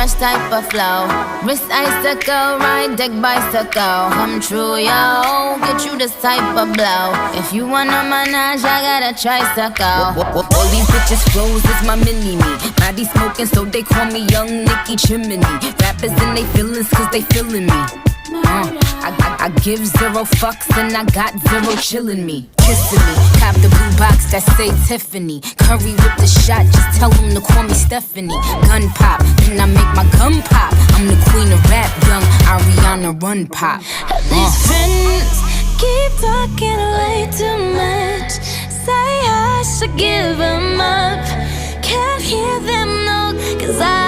fresh type of flow. Wrist icicle, ride deck bicycle. Come true, yo. Get you this type of blow. If you wanna manage, I got a tricycle. All these bitches flows is my mini-me. Body smoking, so they call me Young Nicky Chimney. Rappers in they feelings, cause they feeling me. I give zero fucks and I got zero chillin' me. Kissing me, cop the blue box that say Tiffany. Curry with the shot, just tell them to call me Stephanie. Gun pop, then I make my gun pop. I'm the queen of rap, young Ariana Run Pop. These friends keep talking way too much. Say I should give them up. Can't hear them, no, cause I